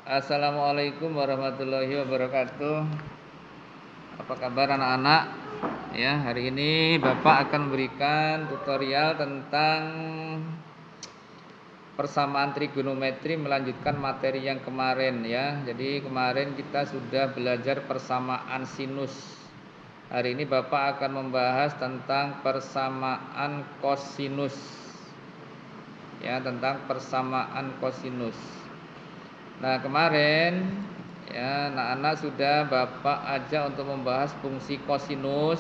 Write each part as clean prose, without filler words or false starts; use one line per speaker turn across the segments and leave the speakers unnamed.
Assalamualaikum warahmatullahi wabarakatuh. Apa kabar anak-anak? Ya, hari ini Bapak akan memberikan tutorial tentang persamaan trigonometri melanjutkan materi yang kemarin ya. Jadi kemarin kita sudah belajar persamaan sinus. Hari ini Bapak akan membahas tentang persamaan kosinus. Ya, tentang persamaan kosinus. Nah, kemarin ya anak-anak sudah Bapak ajak untuk membahas fungsi kosinus.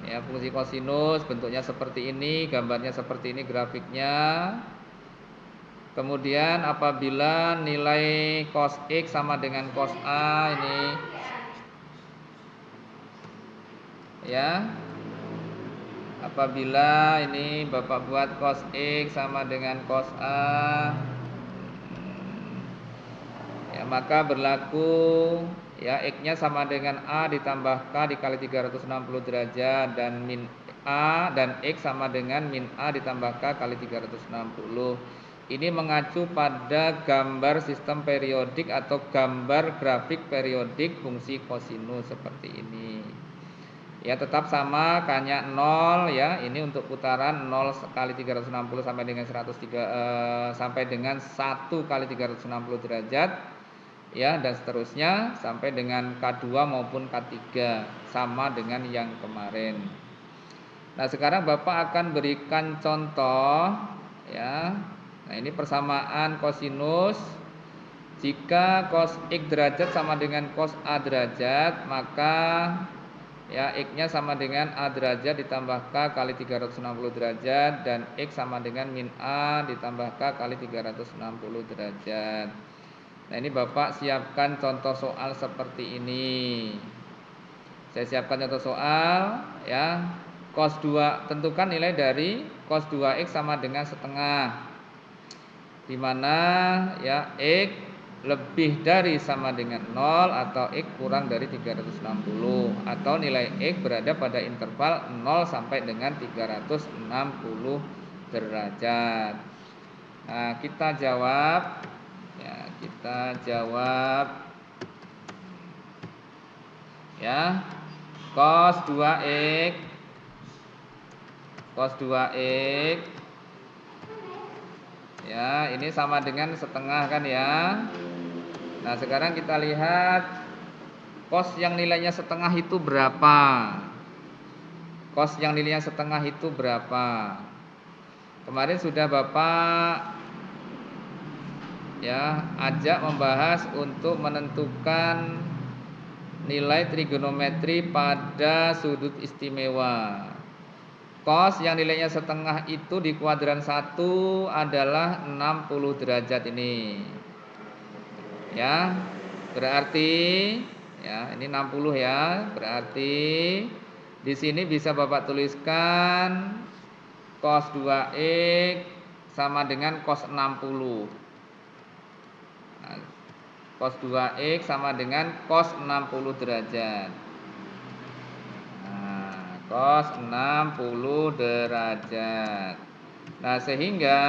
Ya, fungsi kosinus bentuknya seperti ini, gambarnya seperti ini grafiknya. Kemudian apabila nilai cos X sama dengan cos A ini ya. Apabila ini Bapak buat cos X sama dengan cos A, ya, maka berlaku ya X-nya sama dengan A ditambah K dikali 360 derajat dan min A dan X sama dengan min A ditambah K kali 360. Ini mengacu pada gambar sistem periodik atau gambar grafik periodik fungsi kosinus seperti ini. Ya, tetap sama K-nya 0 ya. Ini untuk putaran 0 kali 360 sampai dengan 103 sampai dengan 1 kali 360 derajat. Ya, dan seterusnya sampai dengan K2 maupun K3 sama dengan yang kemarin. Nah, sekarang Bapak akan berikan contoh ya. Nah, ini persamaan kosinus. Jika cos X derajat sama dengan cos A derajat, maka ya X-nya sama dengan A derajat ditambah K kali 360 derajat dan X sama dengan min A ditambah K kali 360 derajat. Nah, ini Bapak siapkan contoh soal seperti ini. Saya siapkan contoh soal ya. Cos 2, tentukan nilai dari cos 2X sama dengan setengah. Di mana ya X lebih dari sama dengan 0 atau X kurang dari 360 atau nilai X berada pada interval 0 sampai dengan 360 derajat. Nah, kita jawab ya, ya. Cos 2X ya, ini sama dengan setengah kan ya. Nah, sekarang kita lihat cos yang nilainya setengah itu berapa? Cos yang nilainya setengah itu berapa? Kemarin sudah Bapak ya ajak membahas untuk menentukan nilai trigonometri pada sudut istimewa. Cos yang nilainya setengah itu di kuadran 1 adalah 60 derajat ini. Ya. Berarti ya, ini 60 ya. Berarti di sini bisa Bapak tuliskan cos 2X sama dengan cos 60. Nah, cos 2X sama dengan cos 60 derajat. Nah, cos 60 derajat. Nah, sehingga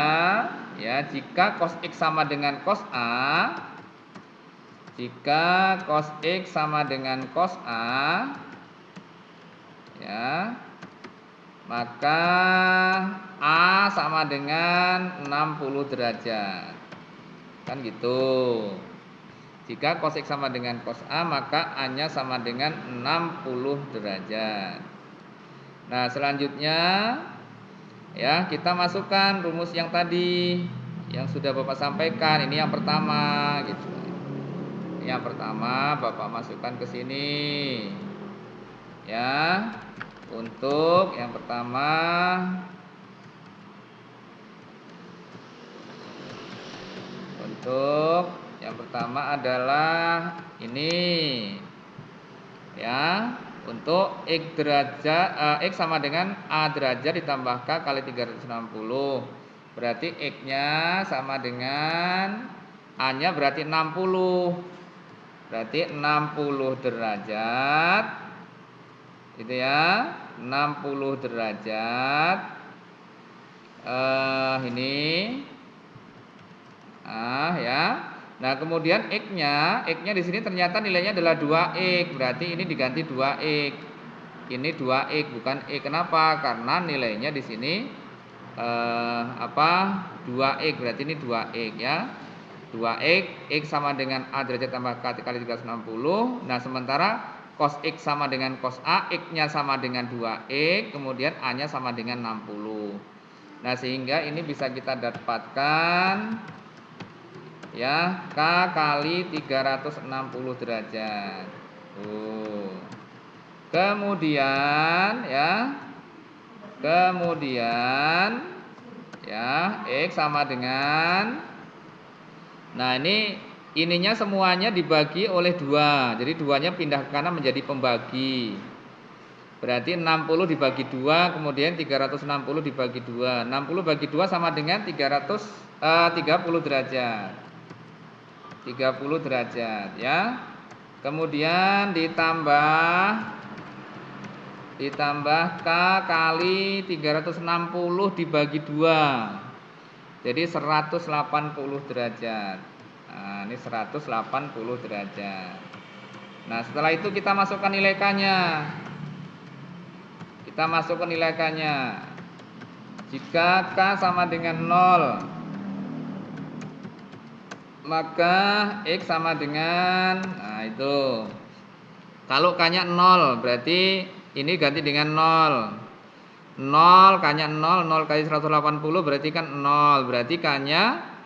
ya jika cos X sama dengan cos A, jika cos X sama dengan cos A ya, maka A sama dengan 60 derajat. Kan gitu. Jika cos X sama dengan cos A, maka A-nya sama dengan 60 derajat. Nah, selanjutnya ya, kita masukkan rumus yang tadi yang sudah Bapak sampaikan. Ini yang pertama gitu. Yang pertama Bapak masukkan ke sini. Ya. Untuk yang pertama adalah ini. Ya, untuk X sama dengan A derajat ditambah K kali 360. Berarti X-nya sama dengan A-nya berarti 60. Berarti 60 derajat. Gitu ya. 60 derajat. Ini ya. Nah, kemudian X-nya di sini ternyata nilainya adalah 2X, berarti ini diganti 2X. Ini 2X bukan X. Kenapa? Karena nilainya di sini 2X, berarti ini 2X ya. 2X, X sama dengan A derajat tambah K dikali 360. Nah, sementara cos X sama dengan cos A, X-nya sama dengan 2X, kemudian A-nya sama dengan 60. Nah, sehingga ini bisa kita dapatkan ya K kali 360 derajat. Kemudian X sama dengan, nah ininya semuanya dibagi oleh 2. Jadi 2-nya pindah ke kanan menjadi pembagi. Berarti 60 dibagi 2, kemudian 360 dibagi 2. 60 bagi 2 sama dengan 30 derajat. 30 derajat ya. Kemudian ditambah K kali 360 dibagi 2. Jadi 180 derajat. Nah, ini 180 derajat. Nah, setelah itu kita masukkan nilai K-nya. Jika K sama dengan 0, maka X sama dengan, nah itu. Kalau K-nya 0, berarti ini ganti dengan 0. 0, K-nya 0, 0 kali 180 berarti kan 0. Berarti K-nya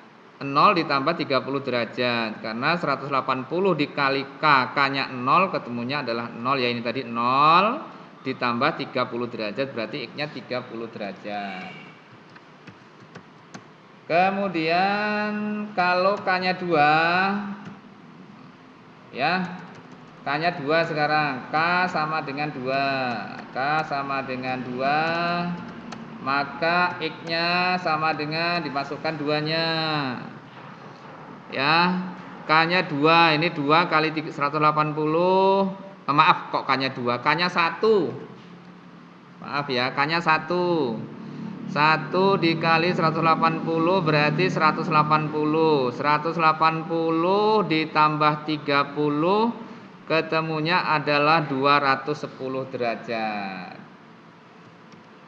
0 ditambah 30 derajat. Karena 180 dikali K, K-nya 0, ketemunya adalah 0. Ya ini tadi 0 ditambah 30 derajat, berarti X-nya 30 derajat. Kemudian kalau K-nya 2, ya, K-nya 2 sekarang. K sama dengan 2. K sama dengan 2, maka X-nya sama dengan dimasukkan 2-nya. Ya, K-nya 2. Ini 2 kali 180. Maaf, kok K-nya 2? K-nya 1. Maaf ya, K-nya 1. 1 dikali 180 berarti 180. 180 ditambah 30, ketemunya adalah 210 derajat.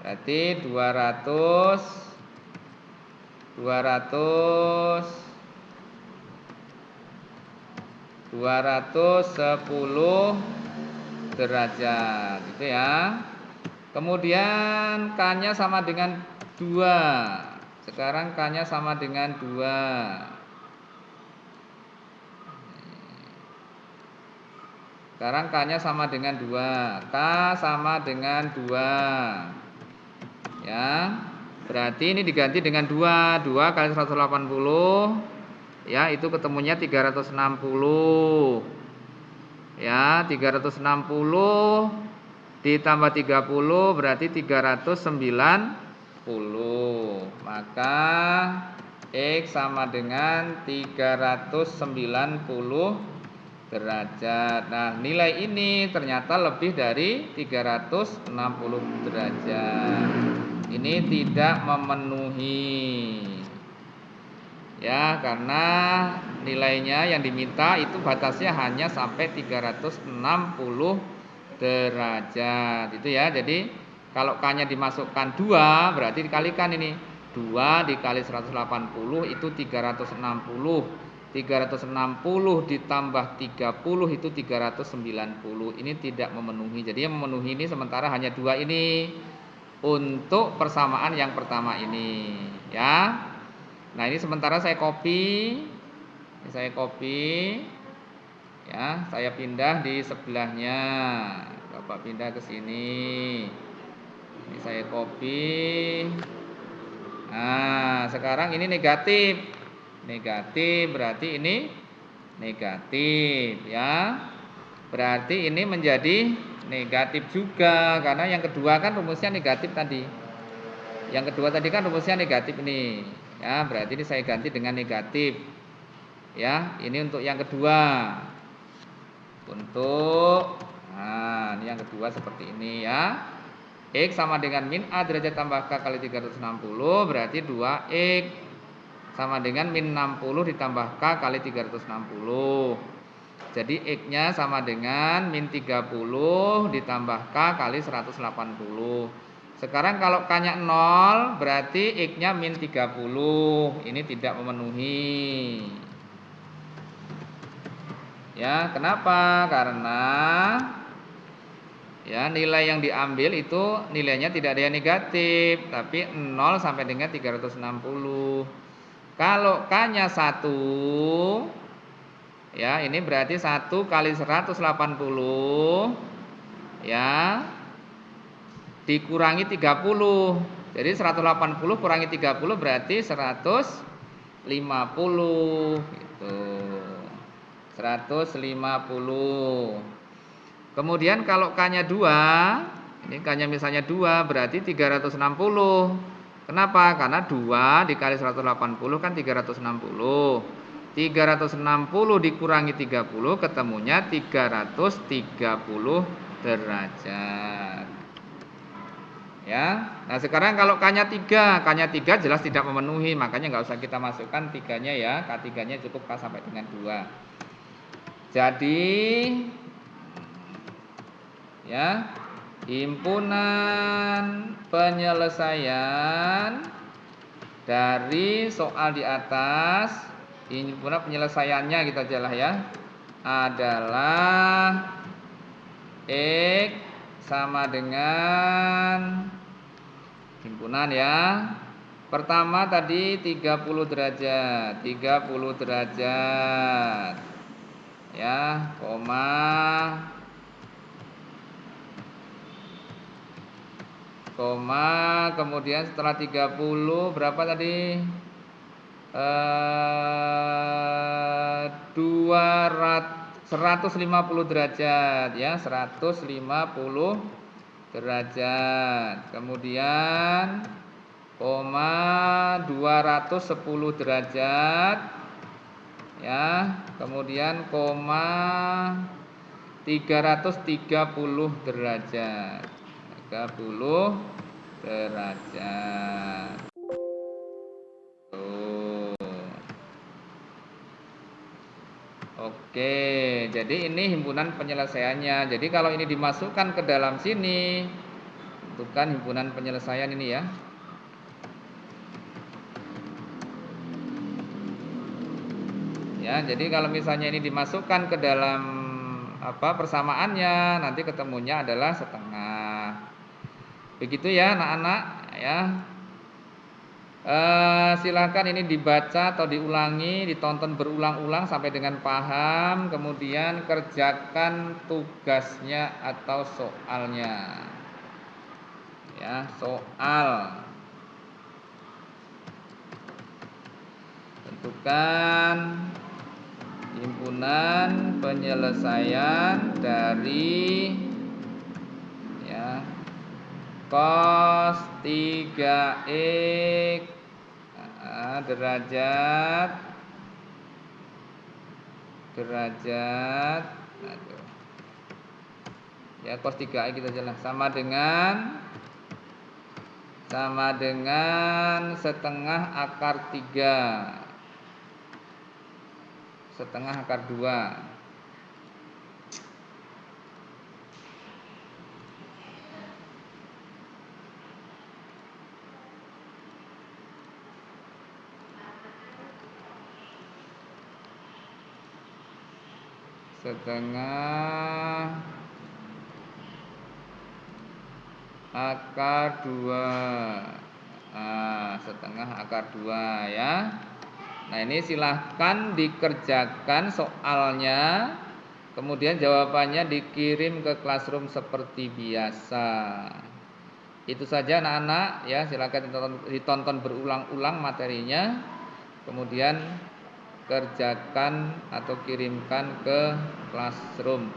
Berarti 210 derajat itu ya. Kemudian K-nya sama dengan 2. Sekarang K-nya sama dengan 2. Sekarang K-nya sama dengan 2. K sama dengan 2. Ya. Berarti ini diganti dengan 2. 2 kali 180. Ya, itu ketemunya 360. Ya, 360 ditambah 30 berarti 390. Maka X sama dengan 390 derajat. Nah, nilai ini ternyata lebih dari 360 derajat. Ini tidak memenuhi. Ya, karena nilainya yang diminta itu batasnya hanya sampai 360 derajat. Itu ya. Jadi kalau K-nya dimasukkan 2, berarti dikalikan ini. 2 dikali 180 itu 360. 360 ditambah 30 itu 390. Ini tidak memenuhi. Jadi yang memenuhi ini sementara hanya 2 ini untuk persamaan yang pertama ini, ya. Nah, ini sementara saya copy. Ya, saya pindah di sebelahnya. Bapak pindah ke sini. Ini saya copy. Nah, sekarang ini negatif. Negatif berarti ini negatif, ya. Berarti ini menjadi negatif juga karena yang kedua kan rumusnya negatif tadi. Yang kedua tadi kan rumusnya negatif ini. Ya, berarti ini saya ganti dengan negatif. Ya, ini untuk yang kedua. Nah, ini yang kedua seperti ini ya. X sama dengan min A derajat tambah K kali 360 berarti 2X. sama dengan min 60 ditambah K kali 360. Jadi X-nya sama dengan min 30 ditambah K kali 180. Sekarang kalau K-nya 0 berarti X-nya min 30. Ini tidak memenuhi. Ya, kenapa? Karena ya nilai yang diambil itu nilainya tidak ada yang negatif, tapi 0 sampai dengan 360. Kalau K-nya 1, ya ini berarti 1 kali 180 ya dikurangi 30. Jadi 180 kurangi 30 berarti 150 gitu. 150. Kemudian kalau K-nya 2, ini K-nya misalnya 2 berarti 360. Kenapa? Karena 2 dikali 180 kan 360. 360 dikurangi 30 ketemunya 330 derajat. Ya. Nah, sekarang kalau K-nya 3, K-nya 3 jelas tidak memenuhi, makanya nggak usah kita masukkan 3-nya ya. K3-nya cukup K sampai dengan 2. Jadi ya, himpunan penyelesaian dari soal di atas, himpunan penyelesaiannya kita aja lah ya, adalah X sama dengan himpunan ya. Pertama tadi 30 derajat, 30 derajat. Ya, koma kemudian setelah 30 berapa tadi? 150 derajat ya, 150 derajat. Kemudian koma 210 derajat ya. Kemudian koma 330 derajat. 30 derajat. Oke, jadi ini himpunan penyelesaiannya. Jadi kalau ini dimasukkan ke dalam sini, itu kan himpunan penyelesaian ini ya. Ya, jadi kalau misalnya ini dimasukkan ke dalam persamaannya, nanti ketemunya adalah setengah. Begitu ya anak-anak ya. Silahkan ini dibaca atau diulangi, ditonton berulang-ulang sampai dengan paham, kemudian kerjakan tugasnya atau soalnya. Ya, soal. Tentukan himpunan penyelesaian dari ya cos 3x derajat ya cos 3x kita jelas sama dengan setengah akar 3 setengah akar 2. Setengah akar 2. Setengah akar 2 ya. Nah, ini silahkan dikerjakan soalnya. Kemudian jawabannya dikirim ke classroom seperti biasa. Itu saja anak-anak ya, silahkan ditonton berulang-ulang materinya. Kemudian kerjakan atau kirimkan ke classroom.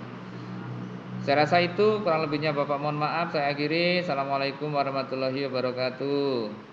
Saya rasa itu, kurang lebihnya Bapak mohon maaf. Saya akhiri. Assalamualaikum warahmatullahi wabarakatuh.